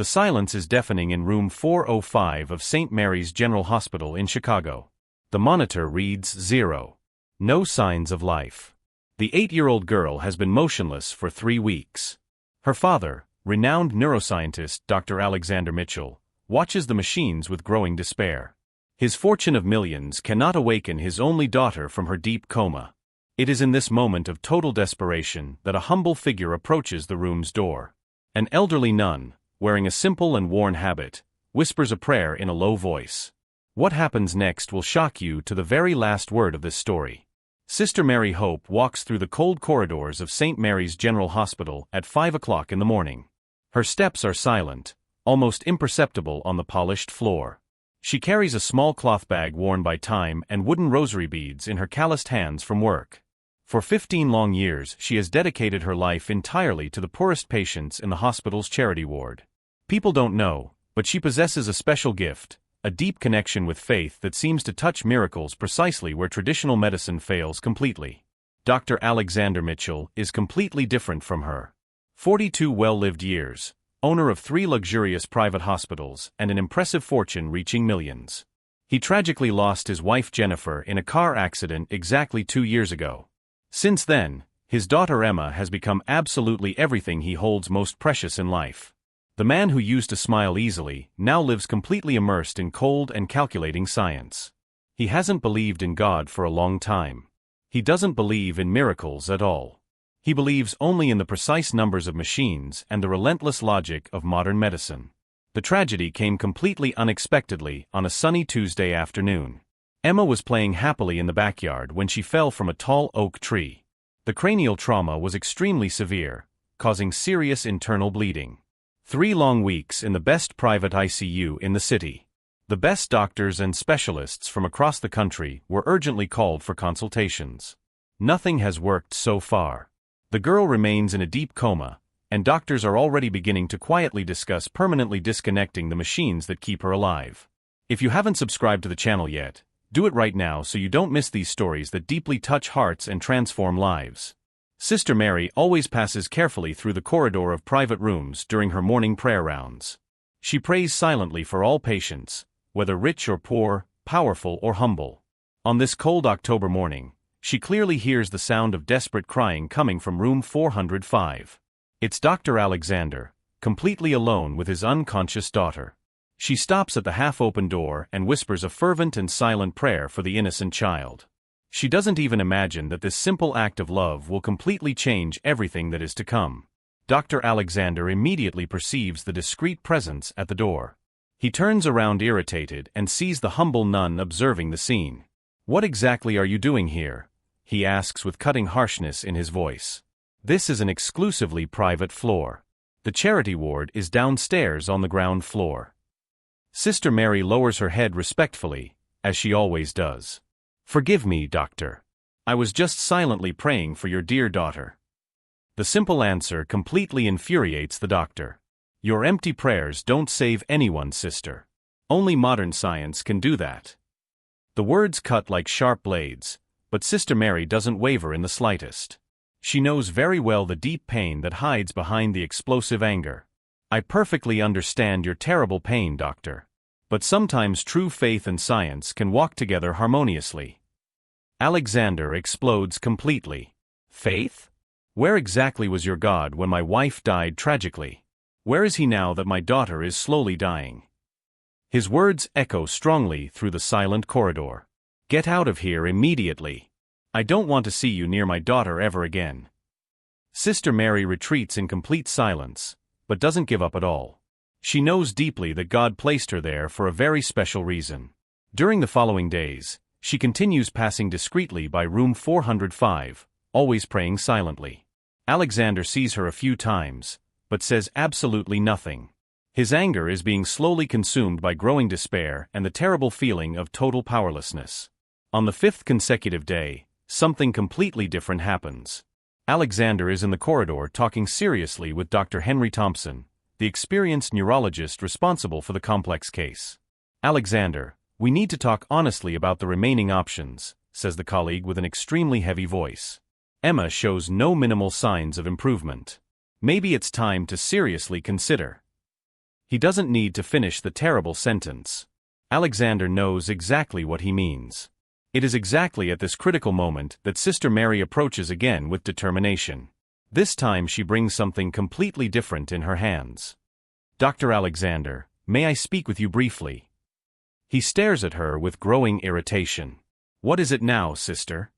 The silence is deafening in room 405 of St. Mary's General Hospital in Chicago. The monitor reads 0. No signs of life. The 8-year-old girl has been motionless for 3 weeks. Her father, renowned neuroscientist Dr. Alexander Mitchell, watches the machines with growing despair. His fortune of millions cannot awaken his only daughter from her deep coma. It is in this moment of total desperation that a humble figure approaches the room's door. An elderly nun, wearing a simple and worn habit, whispers a prayer in a low voice. What happens next will shock you to the very last word of this story. Sister Mary Hope walks through the cold corridors of St. Mary's General Hospital at 5 o'clock in the morning. Her steps are silent, almost imperceptible on the polished floor. She carries a small cloth bag worn by time and wooden rosary beads in her calloused hands from work. For 15 long years she has dedicated her life entirely to the poorest patients in the hospital's charity ward. People don't know, but she possesses a special gift, a deep connection with faith that seems to touch miracles precisely where traditional medicine fails completely. Dr. Alexander Mitchell is completely different from her. 42 well-lived years, owner of 3 luxurious private hospitals and an impressive fortune reaching millions. He tragically lost his wife Jennifer in a car accident exactly 2 years ago. Since then, his daughter Emma has become absolutely everything he holds most precious in life. The man who used to smile easily now lives completely immersed in cold and calculating science. He hasn't believed in God for a long time. He doesn't believe in miracles at all. He believes only in the precise numbers of machines and the relentless logic of modern medicine. The tragedy came completely unexpectedly on a sunny Tuesday afternoon. Emma was playing happily in the backyard when she fell from a tall oak tree. The cranial trauma was extremely severe, causing serious internal bleeding. 3 long weeks in the best private ICU in the city. The best doctors and specialists from across the country were urgently called for consultations. Nothing has worked so far. The girl remains in a deep coma, and doctors are already beginning to quietly discuss permanently disconnecting the machines that keep her alive. If you haven't subscribed to the channel yet, do it right now so you don't miss these stories that deeply touch hearts and transform lives. Sister Mary always passes carefully through the corridor of private rooms during her morning prayer rounds. She prays silently for all patients, whether rich or poor, powerful or humble. On this cold October morning, she clearly hears the sound of desperate crying coming from room 405. It's Dr. Alexander, completely alone with his unconscious daughter. She stops at the half-open door and whispers a fervent and silent prayer for the innocent child. She doesn't even imagine that this simple act of love will completely change everything that is to come. Dr. Alexander immediately perceives the discreet presence at the door. He turns around irritated and sees the humble nun observing the scene. "What exactly are you doing here?" he asks with cutting harshness in his voice. "This is an exclusively private floor. The charity ward is downstairs on the ground floor." Sister Mary lowers her head respectfully, as she always does. "Forgive me, doctor. I was just silently praying for your dear daughter." The simple answer completely infuriates the doctor. "Your empty prayers don't save anyone, sister. Only modern science can do that." The words cut like sharp blades, but Sister Mary doesn't waver in the slightest. She knows very well the deep pain that hides behind the explosive anger. "I perfectly understand your terrible pain, doctor. But sometimes true faith and science can walk together harmoniously." Alexander explodes completely. "Faith? Where exactly was your God when my wife died tragically? Where is he now that my daughter is slowly dying?" His words echo strongly through the silent corridor. "Get out of here immediately. I don't want to see you near my daughter ever again." Sister Mary retreats in complete silence, but doesn't give up at all. She knows deeply that God placed her there for a very special reason. During the following days, she continues passing discreetly by room 405, always praying silently. Alexander sees her a few times, but says absolutely nothing. His anger is being slowly consumed by growing despair and the terrible feeling of total powerlessness. On the 5th consecutive day, something completely different happens. Alexander is in the corridor talking seriously with Dr. Henry Thompson, the experienced neurologist responsible for the complex case. "Alexander, we need to talk honestly about the remaining options," says the colleague with an extremely heavy voice. Emma shows no minimal signs of improvement. "Maybe it's time to seriously consider." He doesn't need to finish the terrible sentence. Alexander knows exactly what he means. It is exactly at this critical moment that Sister Mary approaches again with determination. This time she brings something completely different in her hands. "Dr. Alexander, may I speak with you briefly?" He stares at her with growing irritation. "What is it now, sister?"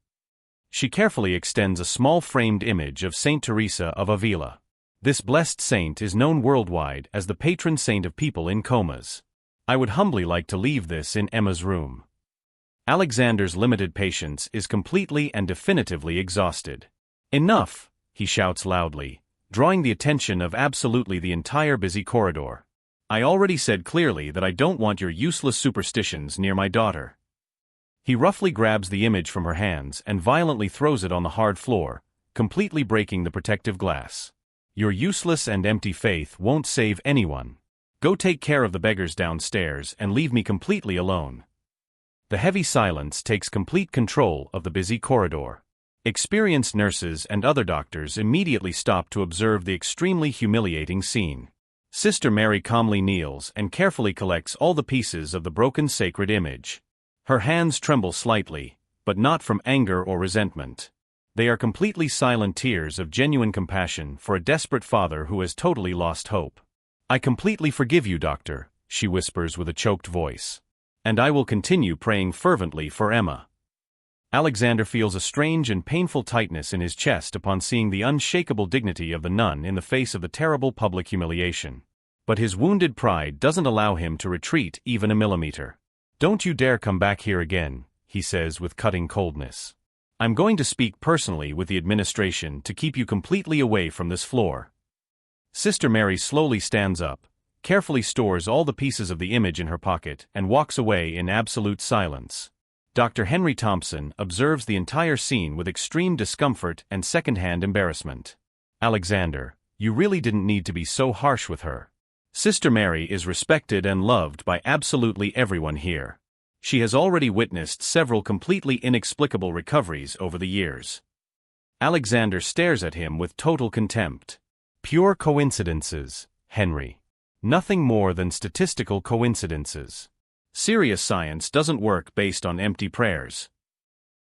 She carefully extends a small framed image of Saint Teresa of Avila. This blessed saint is known worldwide as the patron saint of people in comas. "I would humbly like to leave this in Emma's room." Alexander's limited patience is completely and definitively exhausted. "Enough!" he shouts loudly, drawing the attention of absolutely the entire busy corridor. "I already said clearly that I don't want your useless superstitions near my daughter." He roughly grabs the image from her hands and violently throws it on the hard floor, completely breaking the protective glass. "Your useless and empty faith won't save anyone. Go take care of the beggars downstairs and leave me completely alone." The heavy silence takes complete control of the busy corridor. Experienced nurses and other doctors immediately stop to observe the extremely humiliating scene. Sister Mary calmly kneels and carefully collects all the pieces of the broken sacred image. Her hands tremble slightly, but not from anger or resentment. They are completely silent tears of genuine compassion for a desperate father who has totally lost hope. "I completely forgive you, doctor," she whispers with a choked voice. "And I will continue praying fervently for Emma." Alexander feels a strange and painful tightness in his chest upon seeing the unshakable dignity of the nun in the face of the terrible public humiliation. But his wounded pride doesn't allow him to retreat even a millimeter. "Don't you dare come back here again," he says with cutting coldness. "I'm going to speak personally with the administration to keep you completely away from this floor." Sister Mary slowly stands up, carefully stores all the pieces of the image in her pocket, and walks away in absolute silence. Dr. Henry Thompson observes the entire scene with extreme discomfort and second-hand embarrassment. "Alexander, you really didn't need to be so harsh with her. Sister Mary is respected and loved by absolutely everyone here. She has already witnessed several completely inexplicable recoveries over the years." Alexander stares at him with total contempt. "Pure coincidences, Henry. Nothing more than statistical coincidences. Serious science doesn't work based on empty prayers."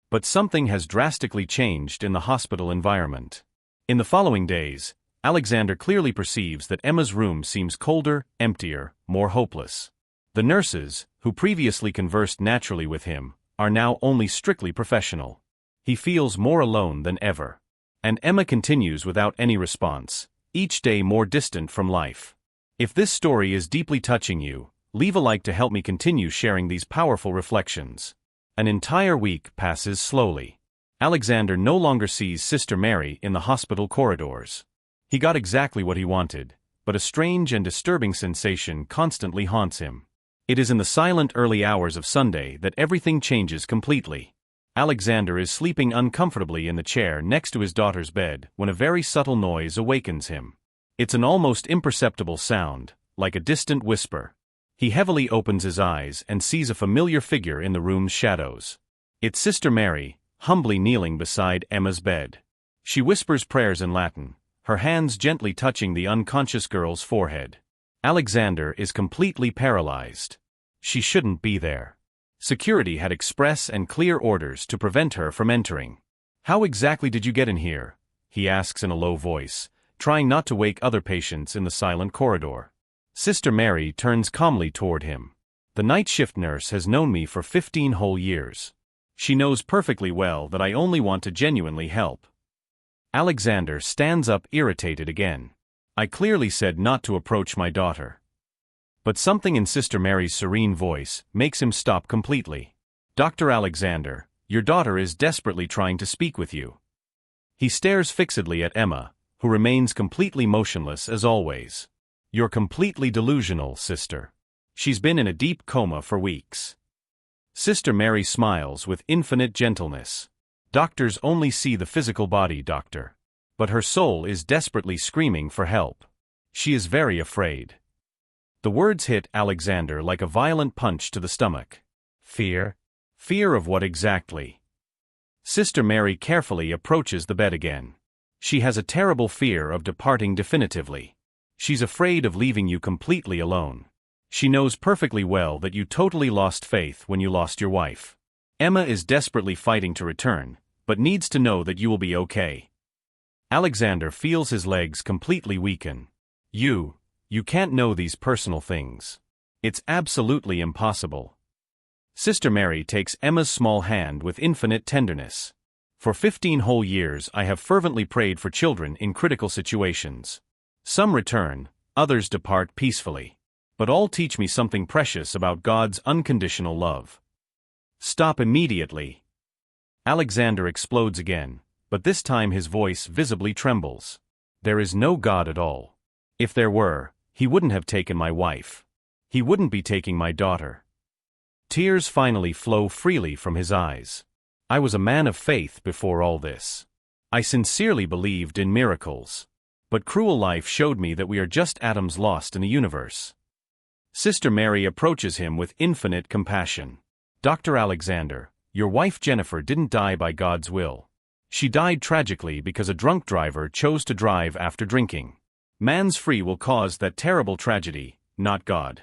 But something has drastically changed in the hospital environment. In the following days, Alexander clearly perceives that Emma's room seems colder, emptier, more hopeless. The nurses, who previously conversed naturally with him, are now only strictly professional. He feels more alone than ever. And Emma continues without any response, each day more distant from life. If this story is deeply touching you, leave a like to help me continue sharing these powerful reflections. An entire week passes slowly. Alexander no longer sees Sister Mary in the hospital corridors. He got exactly what he wanted, but a strange and disturbing sensation constantly haunts him. It is in the silent early hours of Sunday that everything changes completely. Alexander is sleeping uncomfortably in the chair next to his daughter's bed when a very subtle noise awakens him. It's an almost imperceptible sound, like a distant whisper. He heavily opens his eyes and sees a familiar figure in the room's shadows. It's Sister Mary, humbly kneeling beside Emma's bed. She whispers prayers in Latin, her hands gently touching the unconscious girl's forehead. Alexander is completely paralyzed. She shouldn't be there. Security had express and clear orders to prevent her from entering. "How exactly did you get in here?" he asks in a low voice, trying not to wake other patients in the silent corridor. Sister Mary turns calmly toward him. "The night shift nurse has known me for 15 whole years. She knows perfectly well that I only want to genuinely help." Alexander stands up irritated again. "I clearly said not to approach my daughter." But something in Sister Mary's serene voice makes him stop completely. "Dr. Alexander, your daughter is desperately trying to speak with you." He stares fixedly at Emma, who remains completely motionless as always. "You're completely delusional, sister. She's been in a deep coma for weeks." Sister Mary smiles with infinite gentleness. "Doctors only see the physical body, doctor. But her soul is desperately screaming for help. She is very afraid." The words hit Alexander like a violent punch to the stomach. Fear? Fear of what exactly? Sister Mary carefully approaches the bed again. She has a terrible fear of departing definitively. She's afraid of leaving you completely alone. She knows perfectly well that you totally lost faith when you lost your wife. Emma is desperately fighting to return, but needs to know that you will be okay. Alexander feels his legs completely weaken. You can't know these personal things. It's absolutely impossible. Sister Mary takes Emma's small hand with infinite tenderness. For 15 whole years I have fervently prayed for children in critical situations. Some return, others depart peacefully. But all teach me something precious about God's unconditional love. Stop immediately. Alexander explodes again, but this time his voice visibly trembles. There is no God at all. If there were, he wouldn't have taken my wife. He wouldn't be taking my daughter. Tears finally flow freely from his eyes. I was a man of faith before all this. I sincerely believed in miracles. But cruel life showed me that we are just atoms lost in the universe. Sister Mary approaches him with infinite compassion. Dr. Alexander, your wife Jennifer didn't die by God's will. She died tragically because a drunk driver chose to drive after drinking. Man's free will caused that terrible tragedy, not God.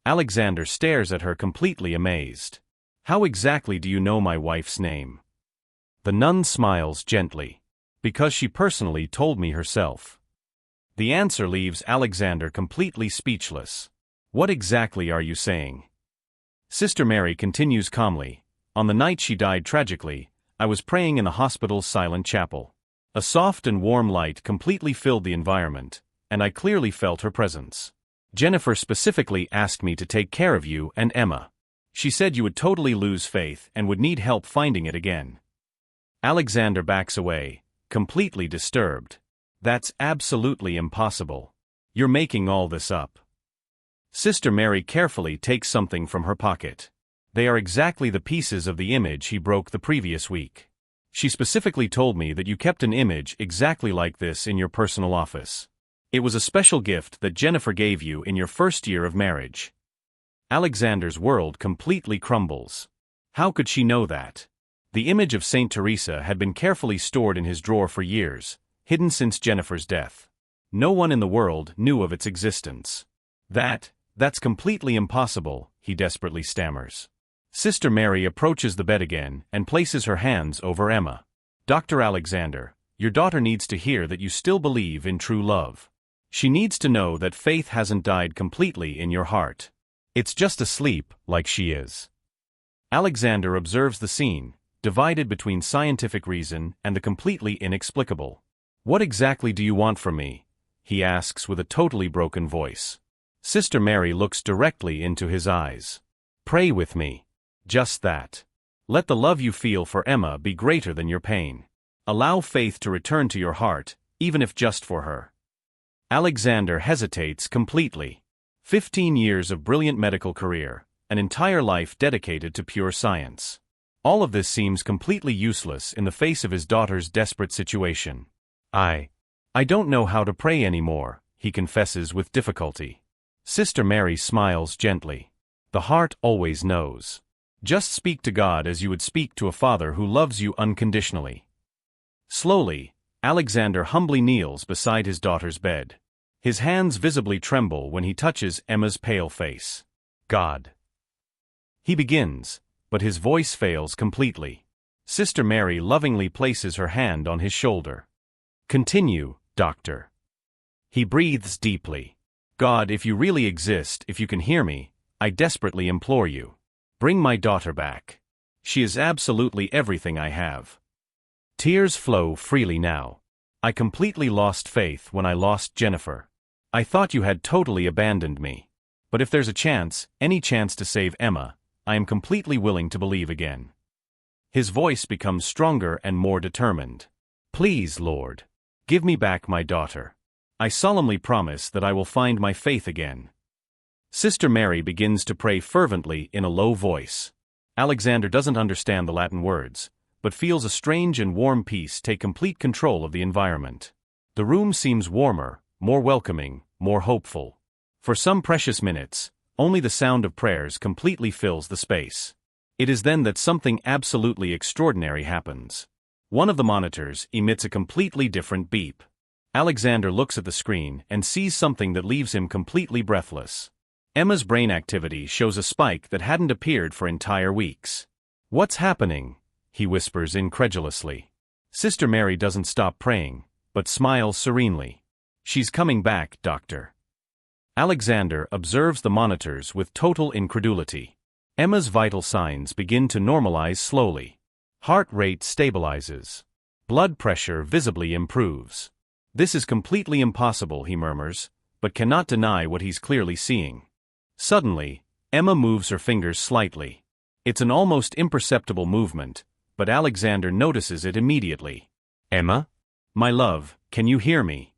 Alexander stares at her completely amazed. How exactly do you know my wife's name? The nun smiles gently. Because she personally told me herself. The answer leaves Alexander completely speechless. What exactly are you saying? Sister Mary continues calmly. On the night she died tragically, I was praying in the hospital's silent chapel. A soft and warm light completely filled the environment, and I clearly felt her presence. Jennifer specifically asked me to take care of you and Emma. She said you would totally lose faith and would need help finding it again. Alexander backs away, completely disturbed. That's absolutely impossible. You're making all this up. Sister Mary carefully takes something from her pocket. They are exactly the pieces of the image he broke the previous week. She specifically told me that you kept an image exactly like this in your personal office. It was a special gift that Jennifer gave you in your first year of marriage. Alexander's world completely crumbles. How could she know that? The image of Saint Teresa had been carefully stored in his drawer for years, hidden since Jennifer's death. No one in the world knew of its existence. That's completely impossible, he desperately stammers. Sister Mary approaches the bed again and places her hands over Emma. Dr. Alexander, your daughter needs to hear that you still believe in true love. She needs to know that faith hasn't died completely in your heart. It's just asleep, like she is. Alexander observes the scene, divided between scientific reason and the completely inexplicable. What exactly do you want from me? He asks with a totally broken voice. Sister Mary looks directly into his eyes. Pray with me. Just that. Let the love you feel for Emma be greater than your pain. Allow faith to return to your heart, even if just for her. Alexander hesitates completely. 15 years of brilliant medical career, an entire life dedicated to pure science. All of this seems completely useless in the face of his daughter's desperate situation. I don't know how to pray anymore, he confesses with difficulty. Sister Mary smiles gently. The heart always knows. Just speak to God as you would speak to a father who loves you unconditionally. Slowly, Alexander humbly kneels beside his daughter's bed. His hands visibly tremble when he touches Emma's pale face. God. He begins, but his voice fails completely. Sister Mary lovingly places her hand on his shoulder. Continue, doctor. He breathes deeply. God, if you really exist, if you can hear me, I desperately implore you. Bring my daughter back. She is absolutely everything I have. Tears flow freely now. I completely lost faith when I lost Jennifer. I thought you had totally abandoned me. But if there's a chance, any chance to save Emma, I am completely willing to believe again. His voice becomes stronger and more determined. Please, Lord, give me back my daughter. I solemnly promise that I will find my faith again. Sister Mary begins to pray fervently in a low voice. Alexander doesn't understand the Latin words, but feels a strange and warm peace take complete control of the environment. The room seems warmer, more welcoming, more hopeful. For some precious minutes, only the sound of prayers completely fills the space. It is then that something absolutely extraordinary happens. One of the monitors emits a completely different beep. Alexander looks at the screen and sees something that leaves him completely breathless. Emma's brain activity shows a spike that hadn't appeared for entire weeks. "What's happening?" he whispers incredulously. Sister Mary doesn't stop praying, but smiles serenely. "She's coming back, doctor." Alexander observes the monitors with total incredulity. Emma's vital signs begin to normalize slowly. Heart rate stabilizes. Blood pressure visibly improves. "This is completely impossible," he murmurs, but cannot deny what he's clearly seeing. Suddenly, Emma moves her fingers slightly. It's an almost imperceptible movement, but Alexander notices it immediately. "Emma? My love, can you hear me?"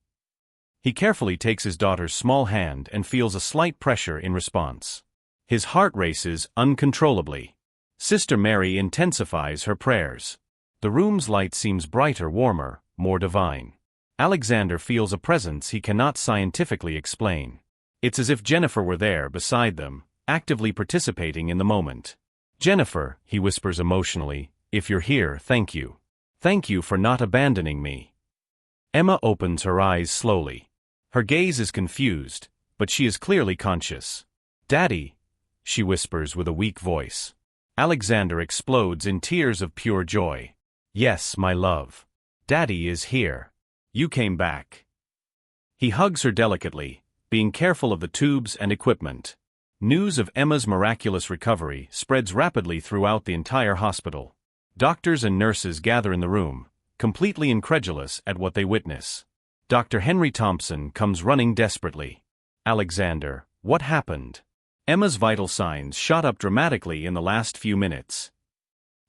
He carefully takes his daughter's small hand and feels a slight pressure in response. His heart races uncontrollably. Sister Mary intensifies her prayers. The room's light seems brighter, warmer, more divine. Alexander feels a presence he cannot scientifically explain. It's as if Jennifer were there beside them, actively participating in the moment. "Jennifer," he whispers emotionally, "if you're here, thank you. Thank you for not abandoning me." Emma opens her eyes slowly. Her gaze is confused, but she is clearly conscious. "Daddy," she whispers with a weak voice. Alexander explodes in tears of pure joy. "Yes, my love. Daddy is here. You came back." He hugs her delicately, being careful of the tubes and equipment. News of Emma's miraculous recovery spreads rapidly throughout the entire hospital. Doctors and nurses gather in the room, completely incredulous at what they witness. Dr. Henry Thompson comes running desperately. "Alexander, what happened?" Emma's vital signs shot up dramatically in the last few minutes.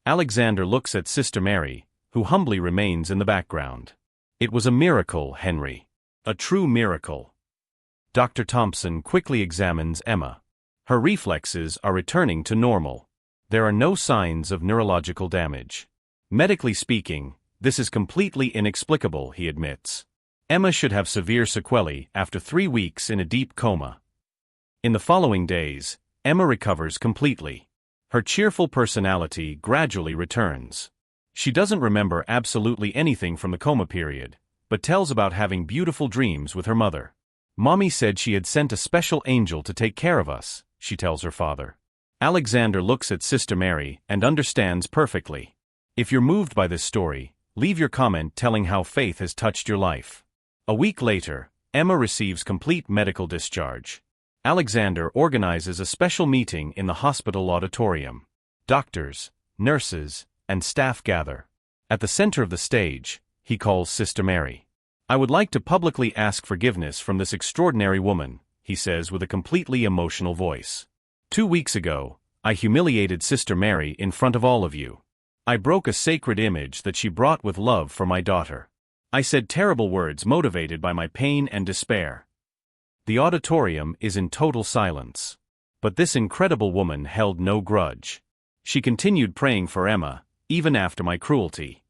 Alexander looks at Sister Mary, who humbly remains in the background. "It was a miracle, Henry. A true miracle." Dr. Thompson quickly examines Emma. Her reflexes are returning to normal. There are no signs of neurological damage. "Medically speaking, this is completely inexplicable," he admits. "Emma should have severe sequelae after 3 weeks in a deep coma." In the following days, Emma recovers completely. Her cheerful personality gradually returns. She doesn't remember absolutely anything from the coma period, but tells about having beautiful dreams with her mother. "Mommy said she had sent a special angel to take care of us," she tells her father. Alexander looks at Sister Mary and understands perfectly. If you're moved by this story, leave your comment telling how faith has touched your life. A week later, Emma receives complete medical discharge. Alexander organizes a special meeting in the hospital auditorium. Doctors, nurses, and staff gather. At the center of the stage, he calls Sister Mary. "I would like to publicly ask forgiveness from this extraordinary woman," he says with a completely emotional voice. 2 weeks ago, I humiliated Sister Mary in front of all of you. I broke a sacred image that she brought with love for my daughter. I said terrible words motivated by my pain and despair." The auditorium is in total silence. But this incredible woman held no grudge. She continued praying for Emma, even after my cruelty.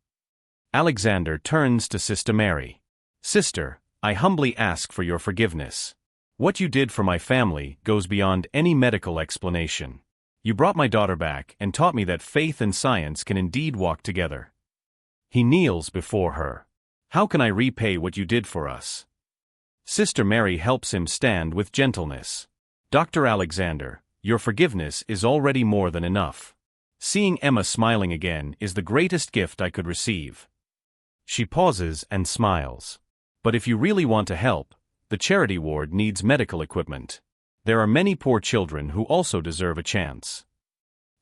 Alexander turns to Sister Mary. "Sister, I humbly ask for your forgiveness. What you did for my family goes beyond any medical explanation. You brought my daughter back and taught me that faith and science can indeed walk together." He kneels before her. "How can I repay what you did for us?" Sister Mary helps him stand with gentleness. "Dr. Alexander, your forgiveness is already more than enough. Seeing Emma smiling again is the greatest gift I could receive." She pauses and smiles. "But if you really want to help, the charity ward needs medical equipment. There are many poor children who also deserve a chance."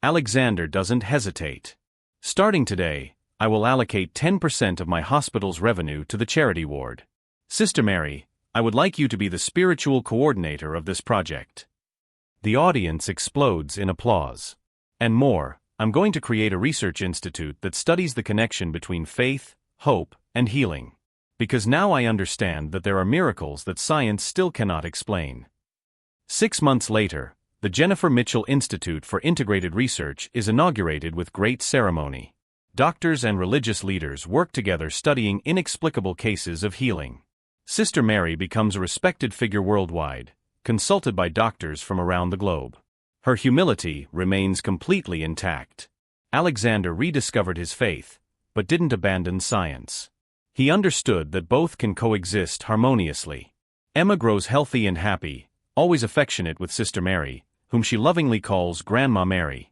Alexander doesn't hesitate. "Starting today, I will allocate 10% of my hospital's revenue to the charity ward. Sister Mary, I would like you to be the spiritual coordinator of this project." The audience explodes in applause. "And more, I'm going to create a research institute that studies the connection between faith, hope, and healing. Because now I understand that there are miracles that science still cannot explain." 6 months later, the Jennifer Mitchell Institute for Integrated Research is inaugurated with great ceremony. Doctors and religious leaders work together studying inexplicable cases of healing. Sister Mary becomes a respected figure worldwide, consulted by doctors from around the globe. Her humility remains completely intact. Alexander rediscovered his faith, but didn't abandon science. He understood that both can coexist harmoniously. Emma grows healthy and happy, always affectionate with Sister Mary, whom she lovingly calls Grandma Mary.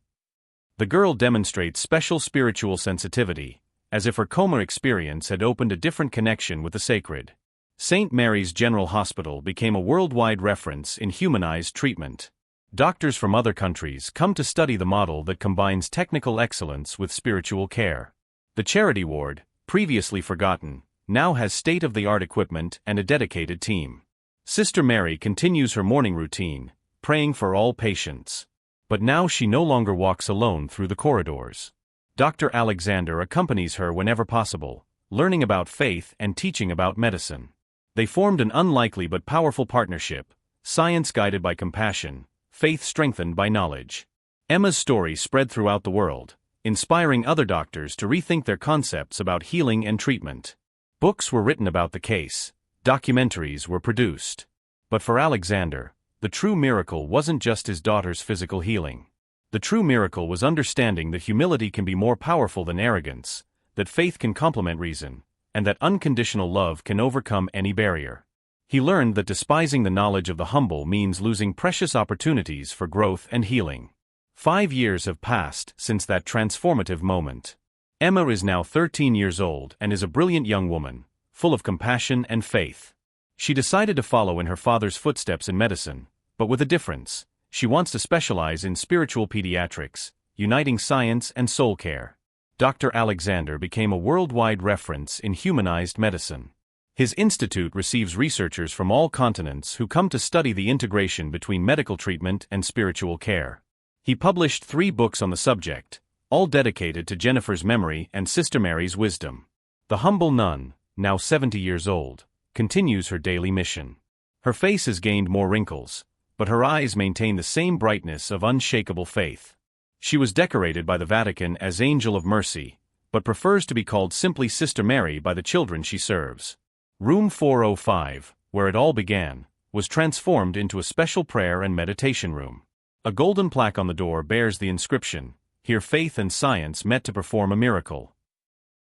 The girl demonstrates special spiritual sensitivity, as if her coma experience had opened a different connection with the sacred. St. Mary's General Hospital became a worldwide reference in humanized treatment. Doctors from other countries come to study the model that combines technical excellence with spiritual care. The charity ward, previously forgotten, now has state-of-the-art equipment and a dedicated team. Sister Mary continues her morning routine, praying for all patients. But now she no longer walks alone through the corridors. Dr. Alexander accompanies her whenever possible, learning about faith and teaching about medicine. They formed an unlikely but powerful partnership, science guided by compassion, faith strengthened by knowledge. Emma's story spread throughout the world, inspiring other doctors to rethink their concepts about healing and treatment. Books were written about the case, documentaries were produced. But for Alexander, the true miracle wasn't just his daughter's physical healing. The true miracle was understanding that humility can be more powerful than arrogance, that faith can complement reason, and that unconditional love can overcome any barrier. He learned that despising the knowledge of the humble means losing precious opportunities for growth and healing. 5 years have passed since that transformative moment. Emma is now 13 years old and is a brilliant young woman, full of compassion and faith. She decided to follow in her father's footsteps in medicine, but with a difference. She wants to specialize in spiritual pediatrics, uniting science and soul care. Dr. Alexander became a worldwide reference in humanized medicine. His institute receives researchers from all continents who come to study the integration between medical treatment and spiritual care. He published 3 books on the subject, all dedicated to Jennifer's memory and Sister Mary's wisdom. The humble nun, now 70 years old, continues her daily mission. Her face has gained more wrinkles, but her eyes maintain the same brightness of unshakable faith. She was decorated by the Vatican as Angel of Mercy, but prefers to be called simply Sister Mary by the children she serves. Room 405, where it all began, was transformed into a special prayer and meditation room. A golden plaque on the door bears the inscription, "Here faith and science met to perform a miracle."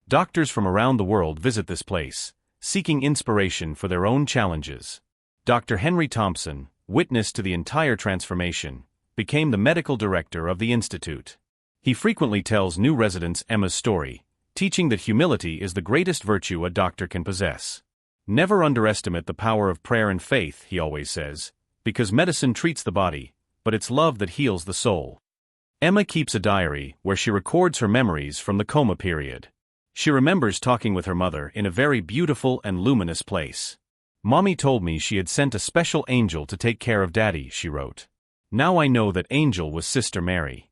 Doctors from around the world visit this place, seeking inspiration for their own challenges. Dr. Henry Thompson, witness to the entire transformation, became the medical director of the institute. He frequently tells new residents Emma's story, teaching that humility is the greatest virtue a doctor can possess. Never underestimate the power of prayer and faith, he always says, because medicine treats the body, but it's love that heals the soul. Emma keeps a diary where she records her memories from the coma period. She remembers talking with her mother in a very beautiful and luminous place. "Mommy told me she had sent a special angel to take care of Daddy," she wrote. "Now I know that angel was Sister Mary."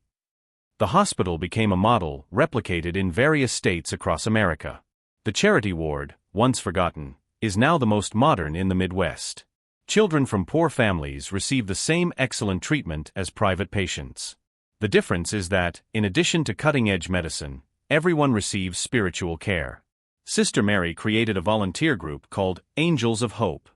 The hospital became a model, replicated in various states across America. The charity ward, once forgotten, is now the most modern in the Midwest. Children from poor families receive the same excellent treatment as private patients. The difference is that, in addition to cutting-edge medicine, everyone receives spiritual care. Sister Mary created a volunteer group called Angels of Hope.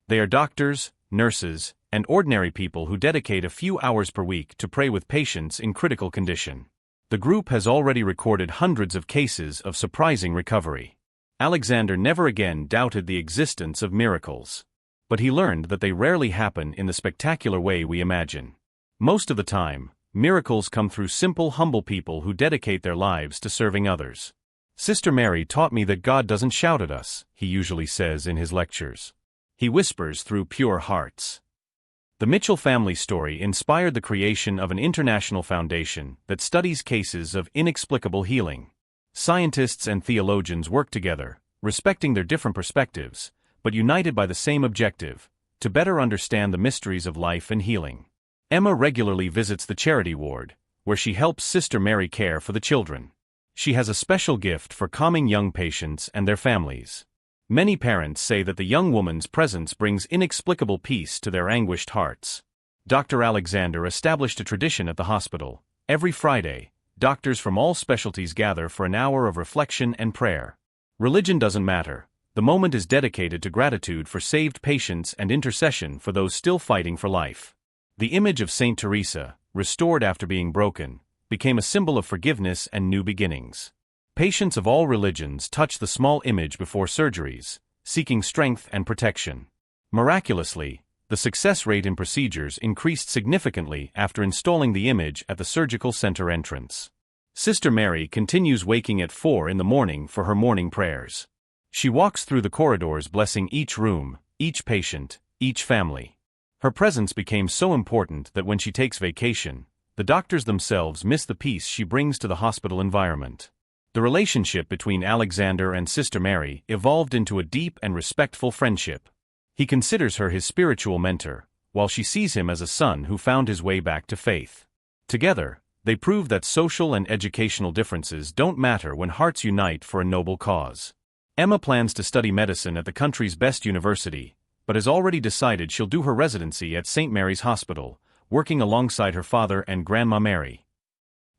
They are doctors, nurses, and ordinary people who dedicate a few hours per week to pray with patients in critical condition. The group has already recorded hundreds of cases of surprising recovery. Alexander never again doubted the existence of miracles. But he learned that they rarely happen in the spectacular way we imagine. Most of the time, miracles come through simple, humble people who dedicate their lives to serving others. "Sister Mary taught me that God doesn't shout at us," he usually says in his lectures. He whispers through pure hearts. The Mitchell family story inspired the creation of an international foundation that studies cases of inexplicable healing. Scientists and theologians work together, respecting their different perspectives, but united by the same objective, to better understand the mysteries of life and healing. Emma regularly visits the charity ward, where she helps Sister Mary care for the children. She has a special gift for calming young patients and their families. Many parents say that the young woman's presence brings inexplicable peace to their anguished hearts. Dr. Alexander established a tradition at the hospital. Every Friday, doctors from all specialties gather for an hour of reflection and prayer. Religion doesn't matter. The moment is dedicated to gratitude for saved patients and intercession for those still fighting for life. The image of Saint Teresa, restored after being broken, became a symbol of forgiveness and new beginnings. Patients of all religions touch the small image before surgeries, seeking strength and protection. Miraculously, the success rate in procedures increased significantly after installing the image at the surgical center entrance. Sister Mary continues waking at 4 in the morning for her morning prayers. She walks through the corridors blessing each room, each patient, each family. Her presence became so important that when she takes vacation, the doctors themselves miss the peace she brings to the hospital environment. The relationship between Alexander and Sister Mary evolved into a deep and respectful friendship. He considers her his spiritual mentor, while she sees him as a son who found his way back to faith. Together, they prove that social and educational differences don't matter when hearts unite for a noble cause. Emma plans to study medicine at the country's best university, but has already decided she'll do her residency at St. Mary's Hospital, working alongside her father and Grandma Mary.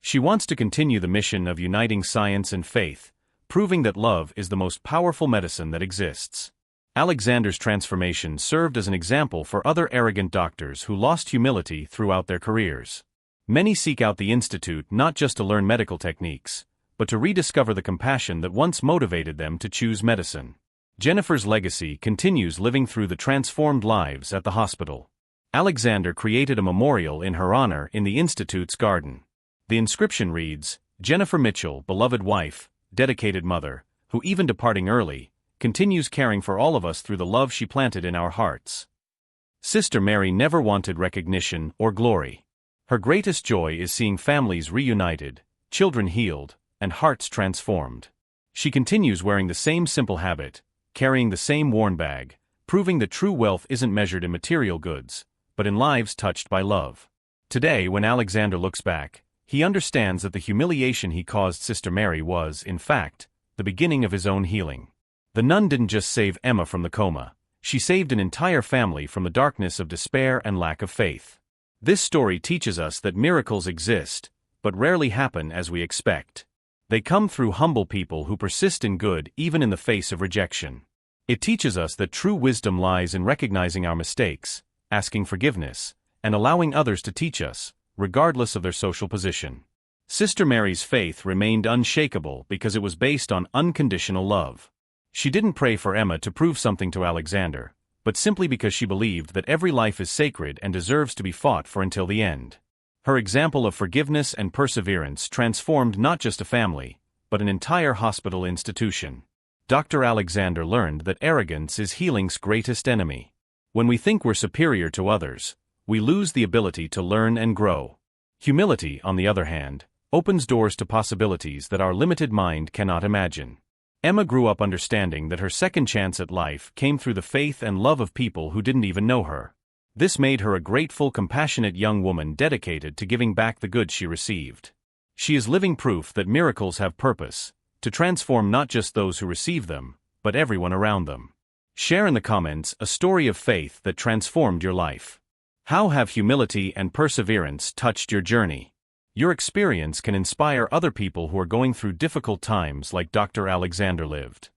She wants to continue the mission of uniting science and faith, proving that love is the most powerful medicine that exists. Alexander's transformation served as an example for other arrogant doctors who lost humility throughout their careers. Many seek out the institute not just to learn medical techniques, but to rediscover the compassion that once motivated them to choose medicine. Jennifer's legacy continues living through the transformed lives at the hospital. Alexander created a memorial in her honor in the institute's garden. The inscription reads, "Jennifer Mitchell, beloved wife, dedicated mother, who even departing early, continues caring for all of us through the love she planted in our hearts." Sister Mary never wanted recognition or glory. Her greatest joy is seeing families reunited, children healed, and hearts transformed. She continues wearing the same simple habit, carrying the same worn bag, proving that true wealth isn't measured in material goods, but in lives touched by love. Today, when Alexander looks back, he understands that the humiliation he caused Sister Mary was, in fact, the beginning of his own healing. The nun didn't just save Emma from the coma, she saved an entire family from the darkness of despair and lack of faith. This story teaches us that miracles exist, but rarely happen as we expect. They come through humble people who persist in good even in the face of rejection. It teaches us that true wisdom lies in recognizing our mistakes, asking forgiveness, and allowing others to teach us, regardless of their social position. Sister Mary's faith remained unshakable because it was based on unconditional love. She didn't pray for Emma to prove something to Alexander, but simply because she believed that every life is sacred and deserves to be fought for until the end. Her example of forgiveness and perseverance transformed not just a family, but an entire hospital institution. Dr. Alexander learned that arrogance is healing's greatest enemy. When we think we're superior to others, we lose the ability to learn and grow. Humility, on the other hand, opens doors to possibilities that our limited mind cannot imagine. Emma grew up understanding that her second chance at life came through the faith and love of people who didn't even know her. This made her a grateful, compassionate young woman dedicated to giving back the good she received. She is living proof that miracles have purpose, to transform not just those who receive them, but everyone around them. Share in the comments a story of faith that transformed your life. How have humility and perseverance touched your journey? Your experience can inspire other people who are going through difficult times like Dr. Alexander lived.